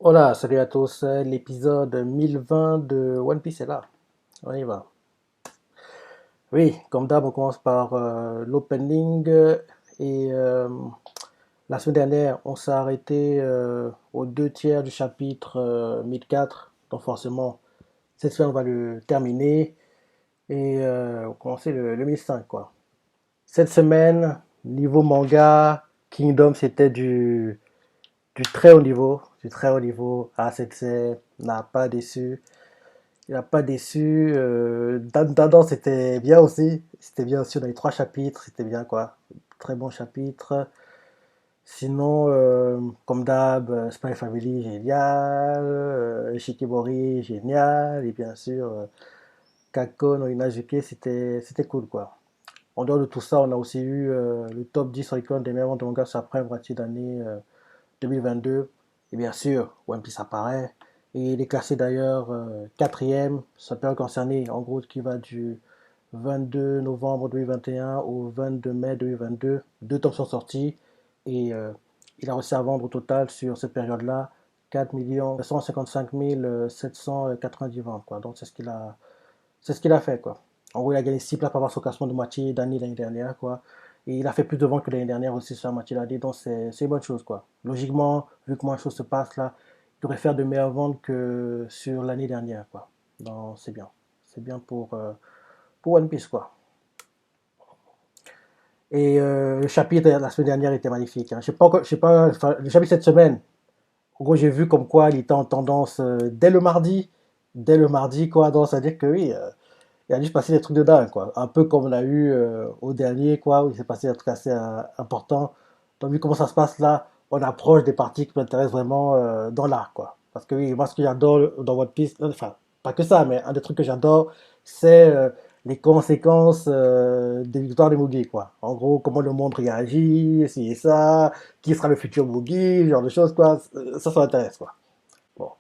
Hola, salut à tous. L'épisode 1020 de One Piece est là. On y va. Oui, comme d'hab, on commence par l'opening. La semaine dernière, on s'est arrêté aux deux tiers du chapitre 1004. Donc forcément, cette semaine, on va le terminer on va commencer le 1005, quoi. Cette semaine, niveau manga, Kingdom, c'était du très haut niveau. Du très haut niveau. A7C n'a pas déçu. Il n'a pas déçu. Dan c'était bien aussi. C'était bien aussi. On a eu trois chapitres. C'était bien, quoi. Très bon chapitre. Sinon, comme d'hab, Spy Family, génial. Shikibori, génial. Et bien sûr, Kako no Inazuke, c'était cool, quoi. En dehors de tout ça, on a aussi eu le top 10 record des meilleurs ventes de mangas après moitié d'année 2022. Et bien sûr, One Piece apparaît. Et il est classé d'ailleurs quatrième. Ça peut concerner, en gros, qui va du 22 novembre 2021 au 22 mai 2022. Deux tomes sont sortis. Et il a réussi à vendre au total sur cette période-là 4 155 790 ventes, quoi. Donc c'est ce qu'il a fait, quoi. En gros, il a gagné 6 places par rapport à son classement de moitié d'année l'année dernière, quoi. Et il a fait plus de ventes que l'année dernière aussi sur la moitié d'année, donc c'est une bonne chose, quoi. Logiquement, vu que moins de choses se passent là, il devrait faire de meilleures ventes que sur l'année dernière, quoi. Donc c'est bien. C'est bien pour One Piece, quoi. Et le chapitre la semaine dernière était magnifique, hein. Je sais pas, enfin, le chapitre cette semaine, en gros, j'ai vu comme quoi il était en tendance dès le mardi. Dès le mardi, quoi. Donc, ça veut dire que oui, il a dû se passer des trucs de dingue, quoi. Un peu comme on a eu au dernier, quoi, où il s'est passé un truc assez important. Donc, vu comment ça se passe là, on approche des parties qui m'intéressent vraiment dans l'art, quoi. Parce que oui, moi, ce que j'adore dans One Piece, enfin, pas que ça, mais un des trucs que j'adore, c'est les conséquences des victoires des Mugi, quoi. En gros, comment le monde réagit, si et ça, qui sera le futur Mugi, ce genre de choses, quoi. Ça m'intéresse, quoi. Bon.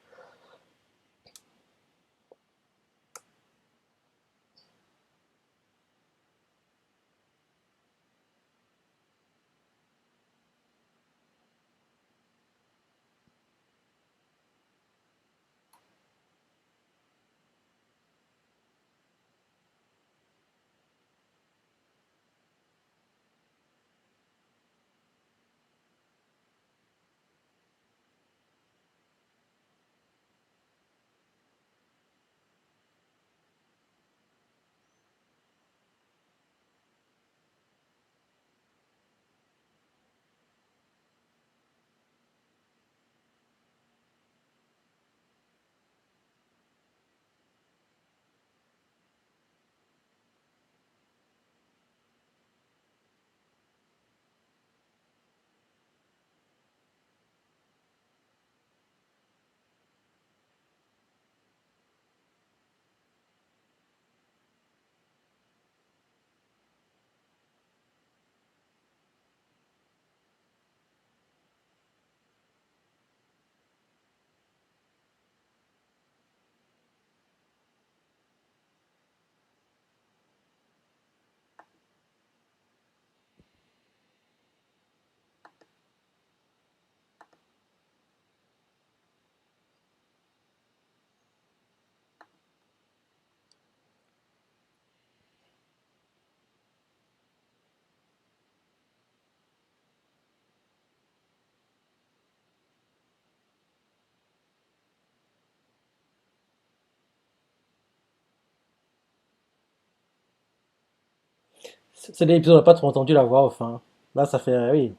C'est des épisodes, on n'a pas trop entendu la voix, enfin. Là, ça fait, oui,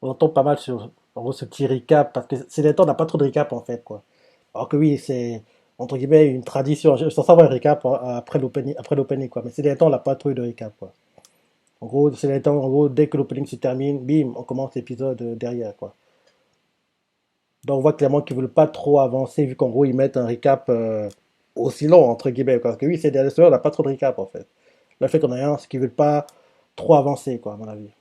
on entend pas mal sur en gros, ce petit recap, parce que ces derniers temps, on n'a pas trop de recap en fait, quoi. Alors que oui, c'est entre guillemets une tradition. Je suis censé avoir un recap après l'opening, quoi. Mais ces derniers temps, on n'a pas trop eu de recap, quoi. En gros, ces derniers temps, en gros, dès que l'opening se termine, bim, on commence l'épisode derrière, quoi. Donc on voit clairement qu'ils veulent pas trop avancer, vu qu'en gros, ils mettent un recap aussi long, entre guillemets, quoi. Parce que oui, ces dernières semaines, on n'a pas trop de recap, en fait. Le fait qu'on a un, c'est qu'ils veulent pas trop avancer, quoi, à mon avis.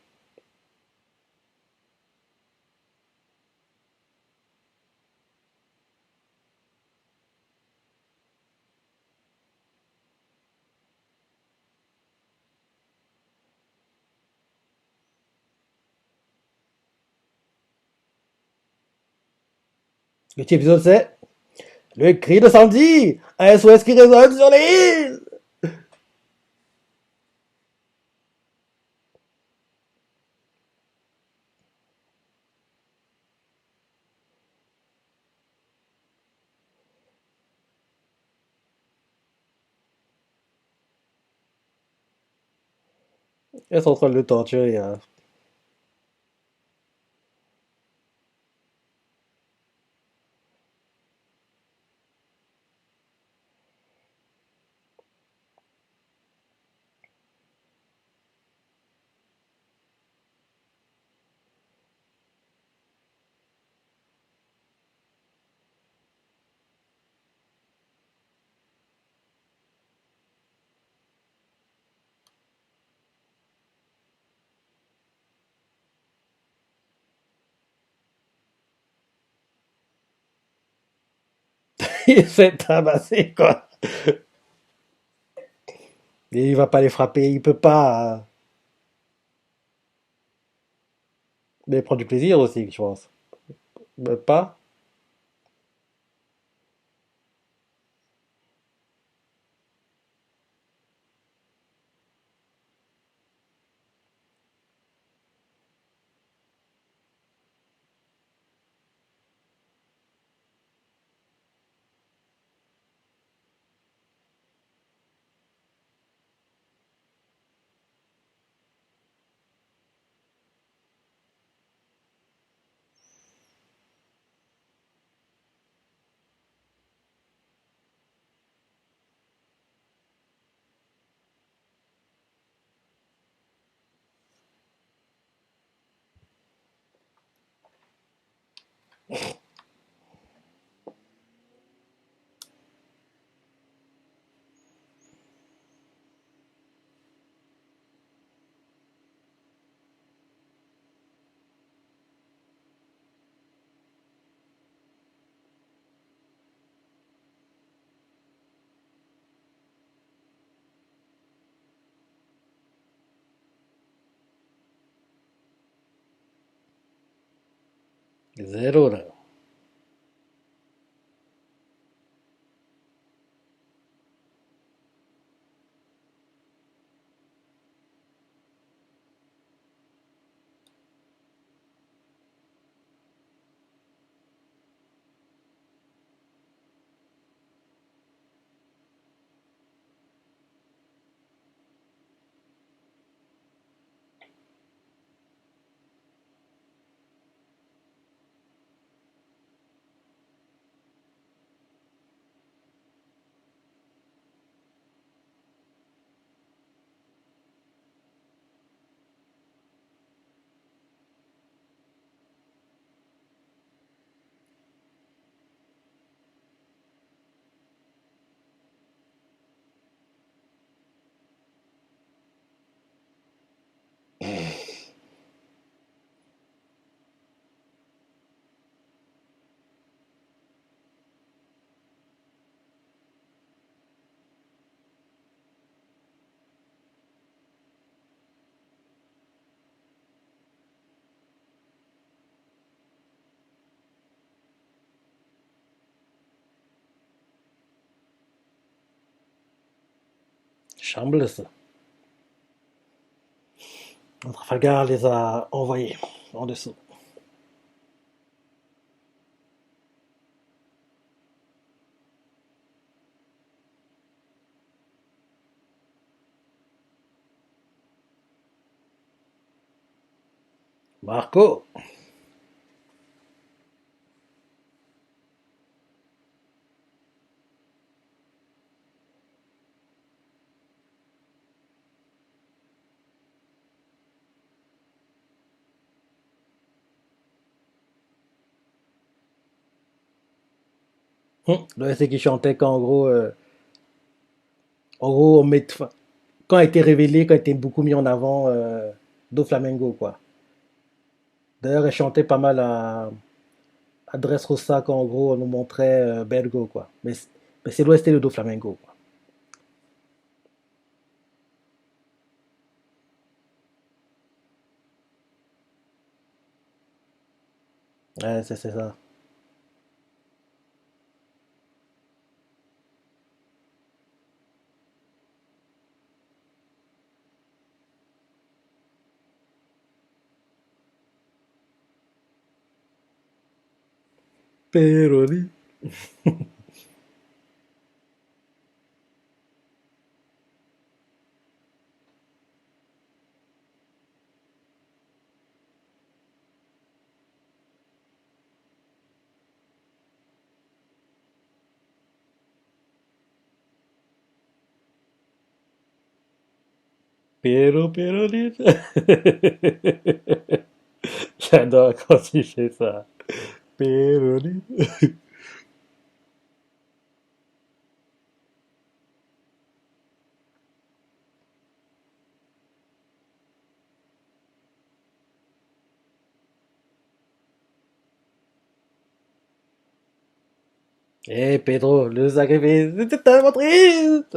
Le petit épisode, c'est le cri de Sandy, un SOS qui résonne sur les îles. Elles sont en train de le torturer, hein. Il se fait tabasser, quoi. Et il va pas les frapper, il peut pas, hein. Mais il prend du plaisir aussi, je pense. Mais pas. Zéro, là. Chamble, ça. Trafalgar les a envoyés en dessous. Marco. Là, c'est qui chantait quand, en gros, quand a été révélé, quand a été beaucoup mis en avant, Do Flamengo, quoi. D'ailleurs, elle chantait pas mal à Dressrosa quand, en gros, on nous montrait Bergo, quoi. Mais c'est l'Ouest et le Do Flamengo, quoi. Ouais, c'est ça. Péroni. Péroni. J'adore quand tu fais ça. Péroni. Eh Pedro, le sacrifice, c'était tellement triste.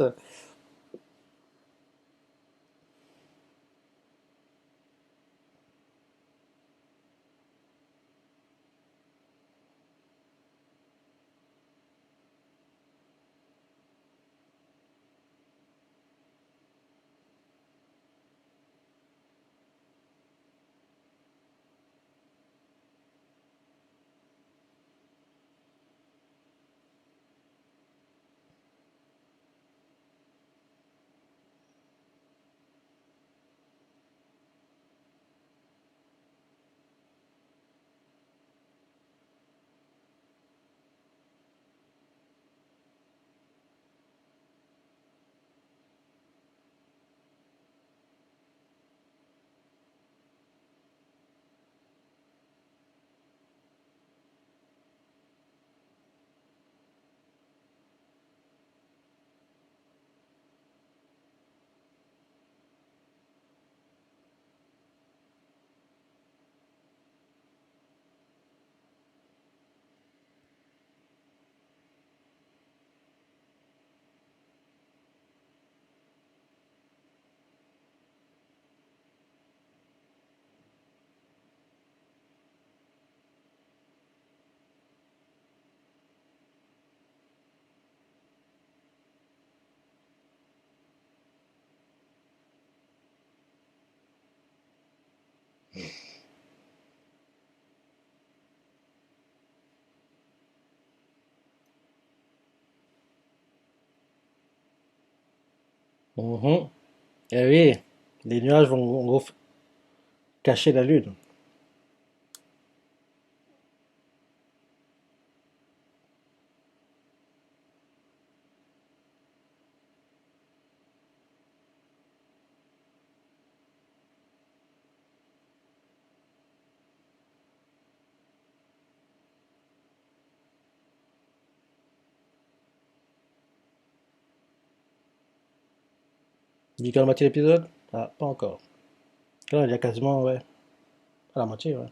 Mhm. Eh oui, les nuages vont cacher la lune. Dit qu'à la moitié de l'épisode? Ah, pas encore. Là, il y a quasiment, ouais, à la moitié, ouais.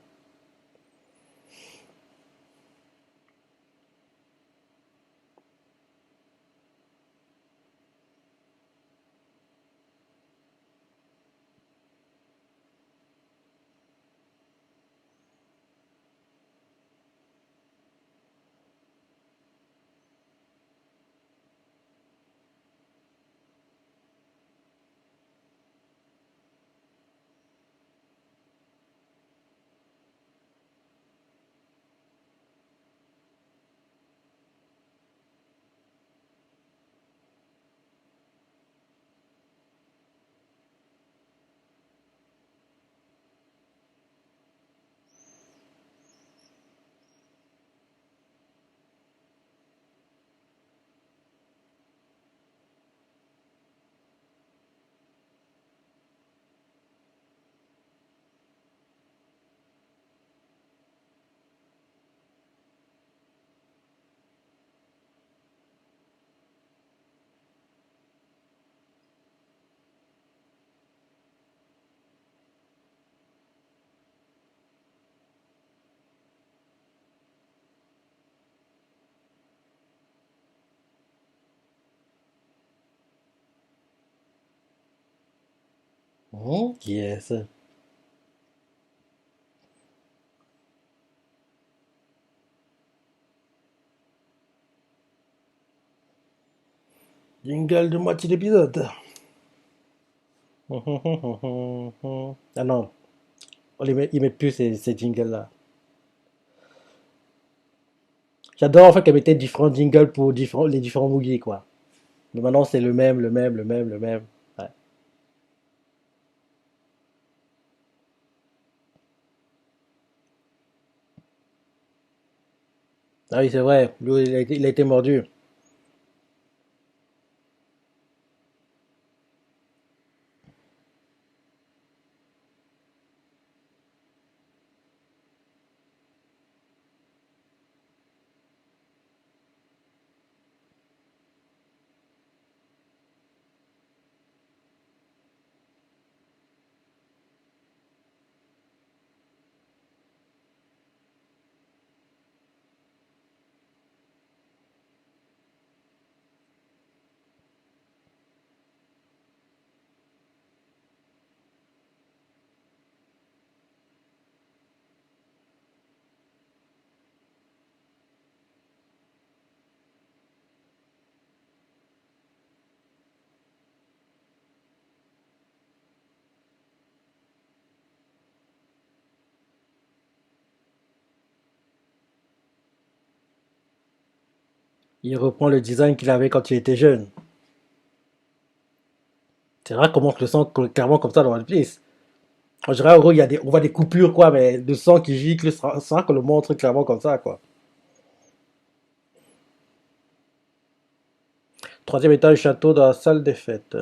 Yes. Jingle de moitié d'épisode. Ah non, ils mettent plus ces jingles-là. J'adore en fait qu'elle mettait différents jingles pour les différents Boogie, quoi. Mais maintenant, c'est le même. Ouais. Ah oui, c'est vrai. Lui, il a été mordu. Il reprend le design qu'il avait quand il était jeune. C'est rare qu'on montre le sang clairement comme ça dans One Piece. En général, en gros, on voit des coupures, quoi, mais de sang qui gicle, c'est rare qu'on le montre clairement comme ça, quoi. Troisième étage du château dans la salle des fêtes.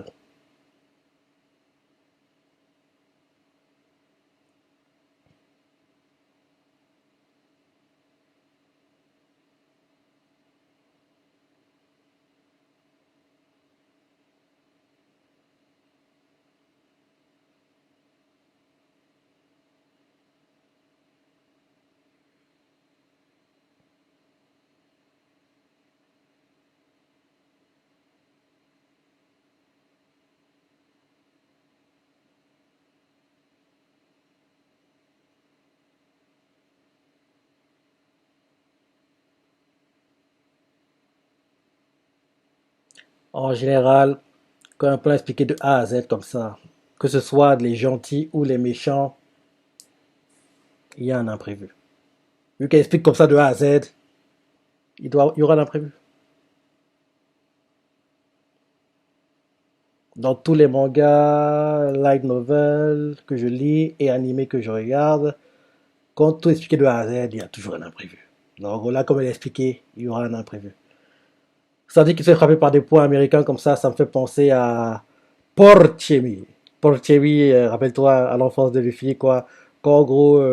En général, quand un plan est expliqué de A à Z comme ça, que ce soit les gentils ou les méchants, il y a un imprévu. Vu qu'elle explique comme ça de A à Z, il y aura un imprévu. Dans tous les mangas, light novels que je lis et animés que je regarde, quand tout est expliqué de A à Z, il y a toujours un imprévu. Donc là, comme elle a expliqué, il y aura un imprévu. Ça dit qu'il se fait frapper par des points américains comme ça me fait penser à Porchemi. Porchemi, rappelle-toi, à l'enfance de Luffy, quoi. Quand en gros,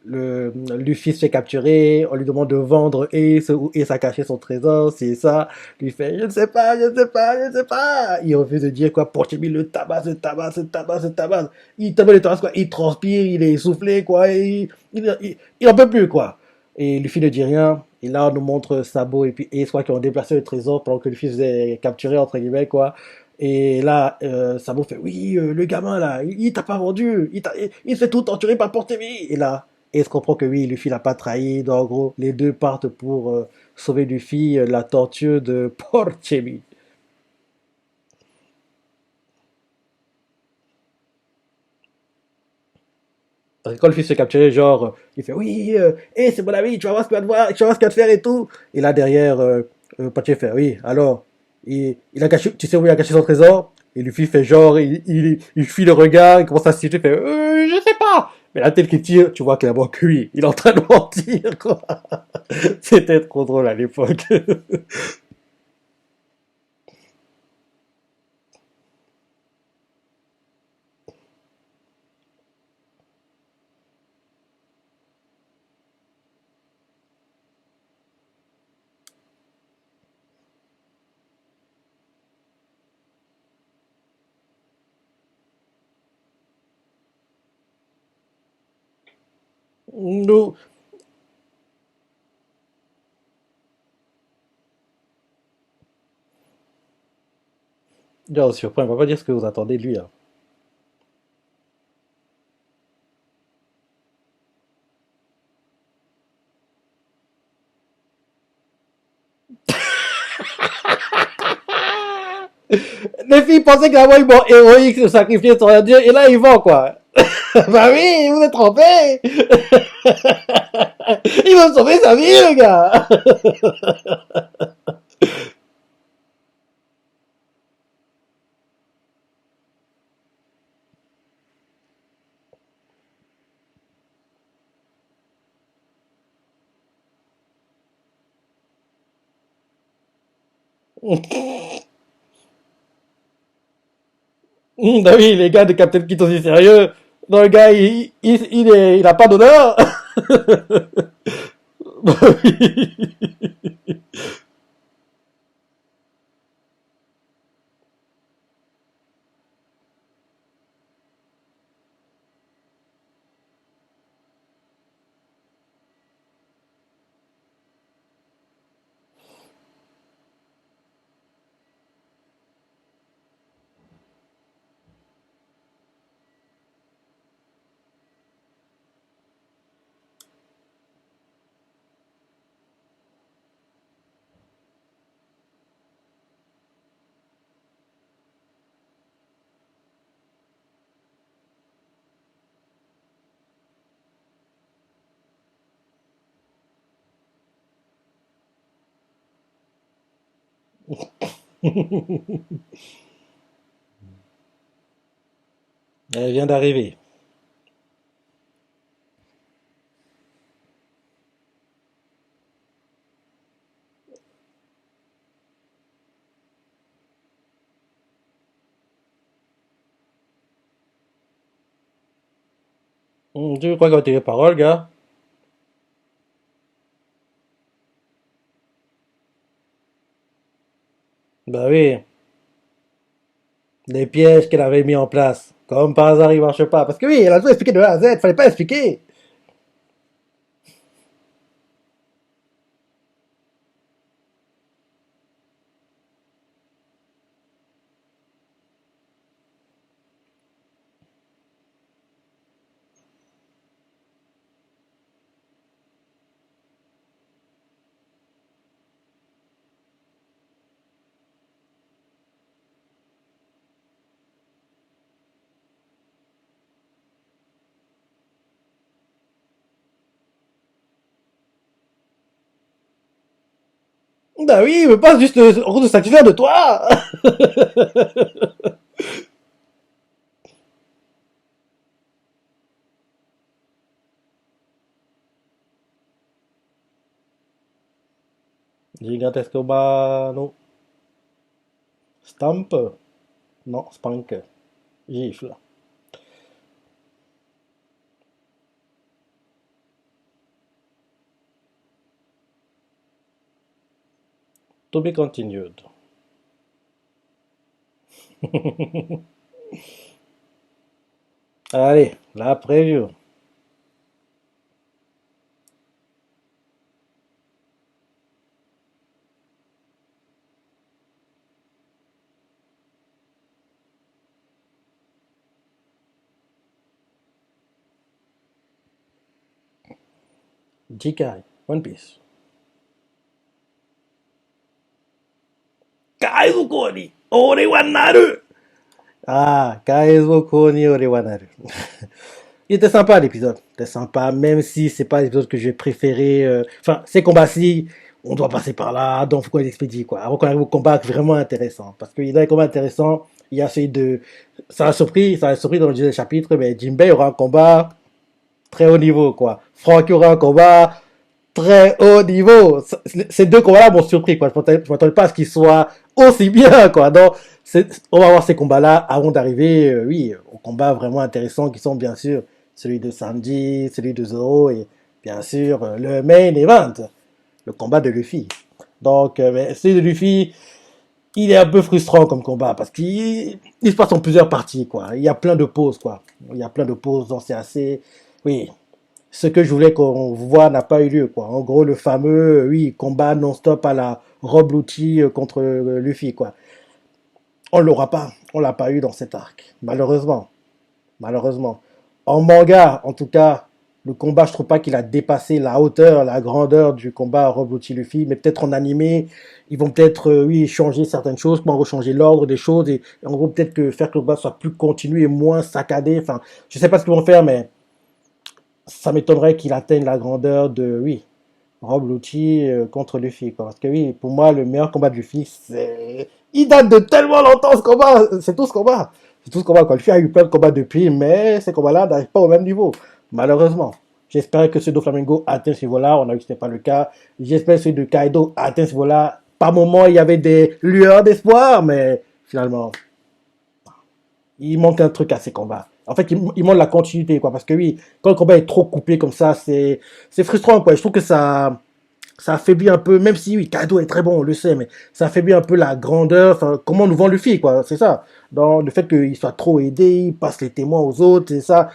Luffy se fait capturer, on lui demande de vendre Ace ou Ace a caché son trésor, c'est ça. Lui fait, je ne sais pas, je ne sais pas, je ne sais pas. Il refuse de dire quoi. Porchemi le tabasse, le tabasse, le tabasse, le tabasse. Il tabasse le tabasse, quoi. Il transpire, il est essoufflé, quoi. Il en peut plus, quoi. Et Luffy ne dit rien. Et là, on nous montre Sabo et puis Ace, quoi, qui ont déplacé le trésor pendant que Luffy se faisait capturer, entre guillemets, quoi. Et là, Sabo fait, oui, le gamin, là, il t'a pas vendu. Il se fait tout torturer par Portemi. Et là, Ace comprend que oui, Luffy l'a pas trahi. Donc, en gros, les deux partent pour sauver Luffy la torture de Portemi. Parce que quand Luffy se fait capturer, genre, il fait, oui, c'est mon ami, tu vas voir ce qu'il va te voir, tu vas voir ce qu'il va te faire et tout. Et là, derrière, Patchy fait, oui, alors, il a caché, tu sais où il a caché son trésor? Et Luffy fait genre, il fuit le regard, il commence à se situer, il fait, je sais pas. Mais la tête qui tire, tu vois clairement que oui, il est en train de mentir, quoi. C'était trop drôle à l'époque. Nous, non, surpris, on va pas dire ce que vous attendez de lui, hein. Les filles pensaient que la voix est héroïque de sacrifier son dieu, et là, ils vont, quoi. Bah oui, vous êtes trompé. Il va sauver sa vie, le gars. Bah oui, les gars de Captain Kid aussi sérieux. Non, le gars, il a pas d'honneur. Bah oui. Elle vient d'arriver. Tu crois qu'on a tes paroles, gars? Bah oui. Les pièges qu'elle avait mis en place. Comme par hasard, ils marchent pas. Parce que oui, elle a tout expliqué de A à Z. Fallait pas expliquer. Bah oui, mais pas juste en gros de satisfaire de toi. Gigantesco mano. Stamp. Non, spank. Gifle. To be continued. Allez, la preview. Jikai. One Piece. Kaizuko ni ore wa naru. Ah, Kaizuko ni ore wa naru. Il était sympa l'épisode. Il était sympa, même si c'est pas l'épisode que j'ai préféré. Enfin, ces combats-ci, on doit passer par là, donc faut qu'on les expédie, quoi. Avant qu'on arrive au combat vraiment intéressant. Parce qu'il y a des combats intéressants. Il y a celui de. Ça a surpris dans le deuxième chapitre, mais Jinbei aura un combat très haut niveau, quoi. Franky aura un combat très haut niveau. Ces deux combats-là m'ont surpris, quoi. Je m'attendais pas à ce qu'ils soient aussi bien, quoi. Donc, on va voir ces combats-là avant d'arriver, oui, aux combats vraiment intéressants qui sont bien sûr celui de Sanji, celui de Zoro et bien sûr le main event, le combat de Luffy. Donc, mais celui de Luffy, il est un peu frustrant comme combat parce qu'il se passe en plusieurs parties, quoi. Il y a plein de pauses, quoi. Il y a plein de pauses, donc c'est assez, oui, ce que je voulais qu'on voit n'a pas eu lieu, quoi. En gros, le fameux, oui, combat non-stop à la Rob Lucci contre Luffy, quoi. On l'aura pas. On l'a pas eu dans cet arc. Malheureusement. Malheureusement. En manga, en tout cas, Le combat, je trouve pas qu'il a dépassé la hauteur, la grandeur du combat Rob Lucci Luffy, mais peut-être en animé, ils vont peut-être, oui, changer certaines choses, comment rechanger l'ordre des choses, et en gros, peut-être que faire que le combat soit plus continu et moins saccadé. Enfin, je sais pas ce qu'ils vont faire, mais ça m'étonnerait qu'il atteigne la grandeur de, oui, Rob Lucci contre Luffy, quoi. Parce que oui, pour moi, le meilleur combat de Luffy, c'est... Il date de tellement longtemps, ce combat. C'est tout ce combat. C'est tout ce combat, quoi. Luffy a eu plein de combats depuis, mais ces combats-là n'arrivent pas au même niveau. Malheureusement. J'espérais que ceux de Flamingo atteignent ce niveau-là. On a vu que ce n'était pas le cas. J'espère que ceux de Kaido atteignent ce niveau-là. Par moment, il y avait des lueurs d'espoir, mais finalement, il manque un truc à ces combats. En fait, il manque la continuité, quoi. Parce que oui, quand le combat est trop coupé comme ça, c'est frustrant, quoi. Je trouve que ça affaiblit un peu, même si oui, Kaido est très bon, on le sait, mais ça affaiblit un peu la grandeur, enfin, comment on nous vend Luffy, quoi, c'est ça. Dans le fait qu'il soit trop aidé, il passe les témoins aux autres, c'est ça.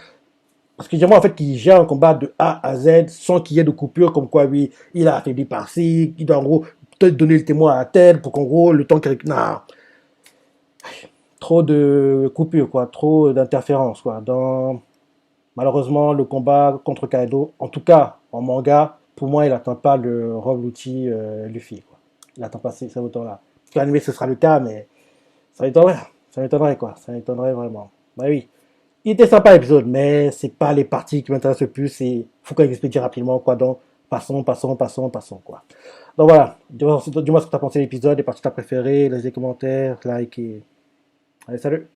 Parce que j'aimerais en fait qu'il gère un combat de A à Z sans qu'il y ait de coupure, comme quoi, oui, il a affaibli par-ci, il doit en gros te donner le témoin à tel, pour qu'en gros, le temps qu'il... Non, trop de coupures, quoi, trop d'interférences, quoi. Malheureusement, le combat contre Kaido, en tout cas en manga, pour moi, il n'atteint pas le Rob Lucci Luffy, quoi. Il n'atteint pas ces autant-là. Parce l'anime, ce sera le cas, mais ça m'étonnerait. Ça m'étonnerait, quoi. Ça m'étonnerait vraiment. Bah oui. Il était sympa l'épisode, mais c'est pas les parties qui m'intéressent le plus. Il faut qu'on explique rapidement, quoi. Donc, passons, quoi. Donc voilà. Dis-moi ce que tu as pensé de l'épisode, les parties que tu as préférées, les commentaires, like et... Allez, salut!